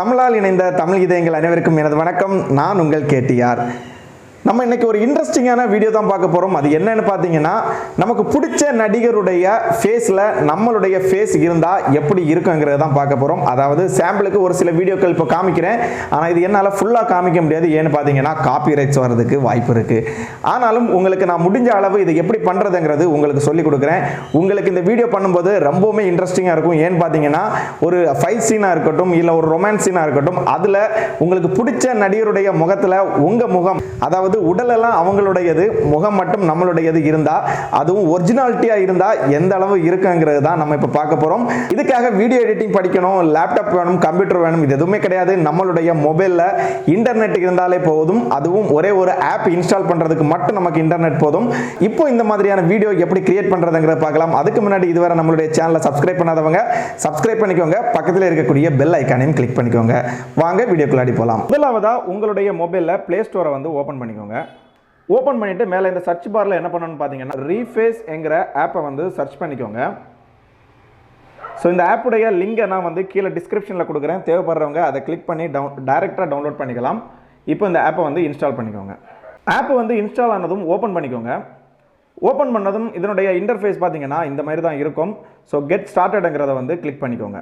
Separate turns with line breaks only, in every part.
தமிழால் இணைந்த தமிழ் இதயங்கள் அனைவருக்கும் எனது வணக்கம். நான் உங்கள் KTR. நம்ம இன்னைக்கு ஒரு இன்ட்ரெஸ்டிங்கான வீடியோ தான் பார்க்க போறோம். அது என்னன்னு பார்த்தீங்கன்னா, நமக்கு பிடிச்ச நடிகருடைய ஃபேஸ்ல நம்மளுடைய ஃபேஸ் இருந்தா எப்படி இருக்குங்கிறத தான் பார்க்க போறோம். அதாவது சாம்பிளுக்கு ஒரு சில வீடியோக்கள் இப்போ காமிக்கிறேன். ஆனால் இது என்னால் ஃபுல்லாக காமிக்க முடியாது. ஏன்னு பார்த்தீங்கன்னா காப்பிரைட்ஸ் வர்றதுக்கு வாய்ப்பு இருக்கு. ஆனாலும் உங்களுக்கு நான் முடிஞ்ச அளவு இதை எப்படி பண்றதுங்கிறது உங்களுக்கு சொல்லி கொடுக்குறேன். உங்களுக்கு இந்த வீடியோ பண்ணும்போது ரொம்பவுமே இன்ட்ரெஸ்டிங்காக இருக்கும். ஏன்னு பார்த்தீங்கன்னா, ஒரு ஃபைட் சீனாக இருக்கட்டும், இல்லை ஒரு ரொமான்ஸ் சீனாக இருக்கட்டும், அதில் உங்களுக்கு பிடிச்ச நடிகருடைய முகத்தில் உங்க முகம், அதாவது உடலெல்லாம் அவங்களுடையது, முகம் மட்டும் நம்மளுடையது இருந்தா, அதுவும் ஒரிஜினாலிட்டியா இருந்தா எந்த அளவு இருக்குங்கிறது தான் நம்ம இப்ப பார்க்க போறோம். இதுக்காக வீடியோ எடிட்டிங் படிக்கணும், லேப்டாப் வேணும், கம்ப்யூட்டர் வேணும், இது எதுவுமே கிடையாது. நம்மளுடைய மொபைல்ல இன்டர்நெட் இருந்தாலே போதும். அதுவும் ஒரே ஒரு ஆப் இன்ஸ்டால் பண்றதுக்கு மட்டும் நமக்கு இன்டர்நெட் போதும். இப்போ இந்த மாதிரியான வீடியோ எப்படி கிரியேட் பண்றதுங்கிறத பார்க்கலாம். அதுக்கு முன்னாடி இதுவரை நம்மளுடைய சேனலை சப்ஸ்கிரைப் பண்ணாதவங்க சப்ஸ்கிரைப் பண்ணிக்கோங்க. பக்கத்தில் இருக்கக்கூடிய பெல் ஐகானையும் கிளிக் பண்ணிக்கோங்க. வாங்க வீடியோக்குள்ளாடி போலாம். முதலாவதா உங்களுடைய மொபைல்ல பிளே ஸ்டோரை வந்து ஓபன் பண்ணிக்கோங்க. ஓபன் பண்ணிட்டு மேலே இந்த சர்ச் பார்ல என்ன பண்ணணும்னு பார்த்தீங்கன்னா, ரீஃபேஸ் என்கிற ஆப்பை வந்து சர்ச் பண்ணிக்கோங்க. ஸோ இந்த ஆப்புடைய லிங்கை நான் வந்து கீழே டிஸ்கிரிப்ஷனில் கொடுக்குறேன். தேவைப்படுறவங்க அதை கிளிக் பண்ணி டைரெக்டாக டவுன்லோட் பண்ணிக்கலாம். இப்போ இந்த ஆப்பை வந்து இன்ஸ்டால் பண்ணிக்கோங்க. ஆப் வந்து இன்ஸ்டால் ஆனதும் ஓப்பன் பண்ணிக்கோங்க. ஓப்பன் பண்ணதும் இதனுடைய இன்டர்ஃபேஸ் பார்த்தீங்கன்னா இந்த மாதிரி தான் இருக்கும். ஸோ கெட் ஸ்டார்டட்ங்கிறத வந்து கிளிக் பண்ணிக்கோங்க.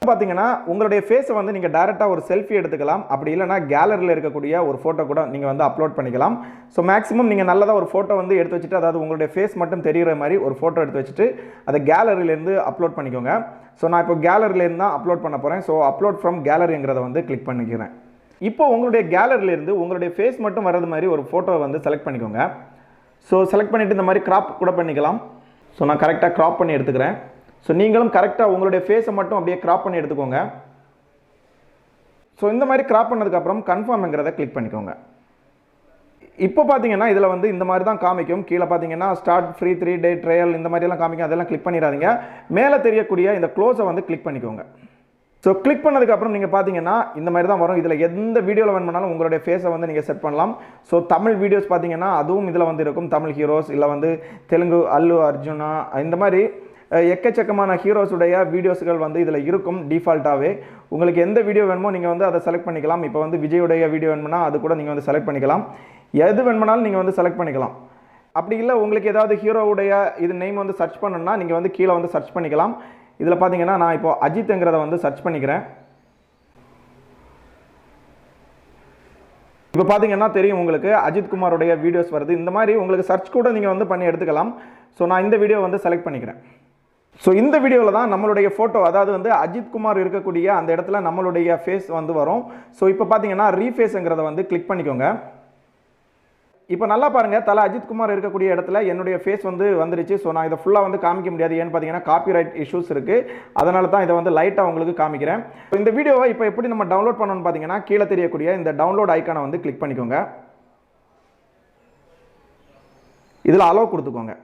பார்த்தீங்கன்னா உங்களுடைய ஃபேஸை வந்து நீங்கள் டைரெக்டாக ஒரு செல்ஃபி எடுத்துக்கலாம். அப்படி இல்லைனா கேலரியில் இருக்கக்கூடிய ஒரு ஃபோட்டோ கூட நீங்கள் வந்து அப்லோட் பண்ணிக்கலாம். ஸோ மேக்ஸிமம் நீங்கள் நல்லதாக ஒரு ஃபோட்டோ வந்து எடுத்து வச்சுட்டு, அதாவது உங்களுடைய ஃபேஸ் மட்டும் தெரிகிற மாதிரி ஒரு ஃபோட்டோ எடுத்து வச்சுட்டு அதை கேலரியிலேருந்து அப்லோட் பண்ணிக்கோங்க. ஸோ நான் இப்போ கேலரியிலேருந்து தான் அப்லோட் பண்ண போகிறேன். ஸோ அப்லோட் ஃப்ரம் கேலரிங்கிறத வந்து கிளிக் பண்ணிக்கிறேன். இப்போ உங்களுடைய கேலரியிலேருந்து உங்களுடைய ஃபேஸ் மட்டும் வர்றது மாதிரி ஒரு ஃபோட்டோ வந்து செலக்ட் பண்ணிக்கோங்க. ஸோ செலக்ட் பண்ணிவிட்டு இந்த மாதிரி கிராப் கூட பண்ணிக்கலாம். ஸோ நான் கரெக்டாக கிராப் பண்ணி எடுத்துக்கிறேன். ஸோ நீங்களும் கரெக்டாக உங்களுடைய ஃபேஸை மட்டும் அப்படியே கிராப் பண்ணி எடுத்துக்கோங்க. ஸோ இந்த மாதிரி கிராப் பண்ணதுக்கப்புறம் கன்ஃபார்ம்ங்கிறத கிளிக் பண்ணிக்கோங்க. இப்போ பார்த்தீங்கன்னா இதில் வந்து இந்த மாதிரி தான் காமிக்கும். கீழே பார்த்தீங்கன்னா ஸ்டார்ட் ஃப்ரீ 3 டே ட்ரையல் இந்த மாதிரிலாம் காமிக்கும். அதெல்லாம் கிளிக் பண்ணிடாதீங்க. மேலே தெரியக்கூடிய இந்த க்ளோஸை வந்து கிளிக் பண்ணிக்கோங்க. ஸோ கிளிக் பண்ணதுக்கப்புறம் நீங்கள் பார்த்தீங்கன்னா இந்த மாதிரி தான் வரும். இதில் எந்த வீடியோவில் வேணுமானாலும் உங்களுடைய ஃபேஸை வந்து நீங்கள் செட் பண்ணலாம். ஸோ தமிழ் வீடியோஸ் பார்த்தீங்கன்னா அதுவும் இதில் வந்து இருக்கும். தமிழ் ஹீரோஸ், இல்லை வந்து தெலுங்கு அல்லு அர்ஜுனா, இந்த மாதிரி எக்கச்சக்கமான ஹீரோஸுடைய வீடியோஸ்கள் வந்து இதில் இருக்கும் டிஃபால்ட்டாகவே. உங்களுக்கு எந்த வீடியோ வேணுமோ நீங்கள் வந்து அதை செலக்ட் பண்ணிக்கலாம். இப்போ வந்து விஜயுடைய வீடியோ வேணும்னா அது கூட நீங்கள் வந்து செலக்ட் பண்ணிக்கலாம். எது வேணுமானாலும் நீங்கள் வந்து செலக்ட் பண்ணிக்கலாம். அப்படி இல்லை உங்களுக்கு ஏதாவது ஹீரோவுடைய இது நேம் வந்து சர்ச் பண்ணணும்னா நீங்கள் வந்து கீழே வந்து சர்ச் பண்ணிக்கலாம். இதில் பார்த்தீங்கன்னா நான் இப்போ அஜித்ங்கிறத வந்து சர்ச் பண்ணிக்கிறேன். இப்போ பார்த்தீங்கன்னா தெரியும் உங்களுக்கு அஜித் குமாரோடைய வீடியோஸ் வருது. இந்த மாதிரி உங்களுக்கு சர்ச் கூட நீங்கள் வந்து பண்ணி எடுத்துக்கலாம். ஸோ நான் இந்த வீடியோ வந்து செலக்ட் பண்ணிக்கிறேன். ஸோ இந்த வீடியோவில் தான் நம்மளுடைய ஃபோட்டோ, அதாவது வந்து அஜித் குமார் இருக்கக்கூடிய அந்த இடத்துல நம்மளுடைய ஃபேஸ் வந்து வரும். ஸோ இப்போ பார்த்தீங்கன்னா ரீஃபேஸுங்கிறத வந்து கிளிக் பண்ணிக்கோங்க. இப்போ நல்லா பாருங்கள், தலை அஜித் குமார் இருக்கக்கூடிய இடத்துல என்னுடைய ஃபேஸ் வந்து வந்துருச்சு. ஸோ நான் இதை ஃபுல்லாக வந்து காமிக்க முடியாது. ஏன்னு பார்த்தீங்கன்னா காப்பிரைட் இஷ்யூஸ் இருக்குது. அதனால தான் இதை வந்து லைட்டாக உங்களுக்கு காமிக்கிறேன். இந்த வீடியோவை இப்போ எப்படி நம்ம டவுன்லோட் பண்ணணும்னு பார்த்தீங்கன்னா, கீழே தெரியக்கூடிய இந்த டவுன்லோட் ஐக்கானை வந்து கிளிக் பண்ணிக்கோங்க. இதில் அலோவ் கொடுத்துக்கோங்க.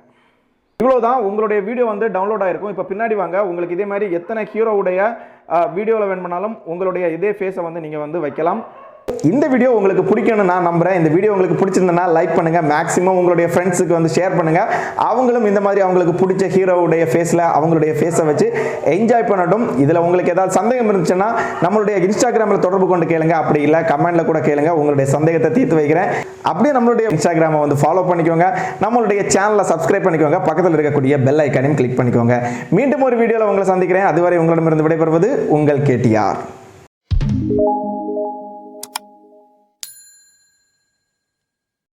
இவ்வளோதான், உங்களுடைய வீடியோ வந்து டவுன்லோட் ஆகிருக்கும். இப்போ பின்னாடி வாங்க, உங்களுக்கு இதே மாதிரி எத்தனை ஹீரோவுடைய வீடியோவில் வேணுமானாலும் உங்களுடைய இதே ஃபேஸை வந்து நீங்கள் வந்து வைக்கலாம். இந்த வீடியோ உங்களுக்கு பிடிக்கும்னு நான் நம்புறேன். இந்த வீடியோ உங்களுக்கு பிடிச்சிருந்தனா லைக் பண்ணுங்க. மேக்ஸிமம் உங்களுடைய ஃப்ரெண்ட்ஸுக்கு வந்து ஷேர் பண்ணுங்க. அவங்களும் இந்த மாதிரி அவங்களுக்கு பிடிச்ச ஹீரோவுடைய ஃபேஸில் அவங்களுடைய ஃபேஸை வச்சு என்ஜாய் பண்ணட்டும். இதில் உங்களுக்கு ஏதாவது சந்தேகம் இருந்துச்சுன்னா நம்மளுடைய இன்ஸ்டாகிராமில் தொடர்பு கொண்டு கேளுங்க. அப்படி இல்லை கமெண்ட்ல கூட கேளுங்க. உங்களுடைய சந்தேகத்தை தீர்த்து வைக்கிறேன். அப்படியே நம்மளுடைய இன்ஸ்டாகிராமை வந்து ஃபாலோ பண்ணிக்கோங்க. நம்மளுடைய சேனலை சப்ஸ்கிரைப் பண்ணிக்கோங்க. பக்கத்தில் இருக்கக்கூடிய பெல் ஐக்கானையும் கிளிக் பண்ணிக்கோங்க. மீண்டும் ஒரு வீடியோவில் உங்களை சந்திக்கிறேன். அதுவரை உங்களிடமிருந்து விடைபெறுவது உங்கள் KTR.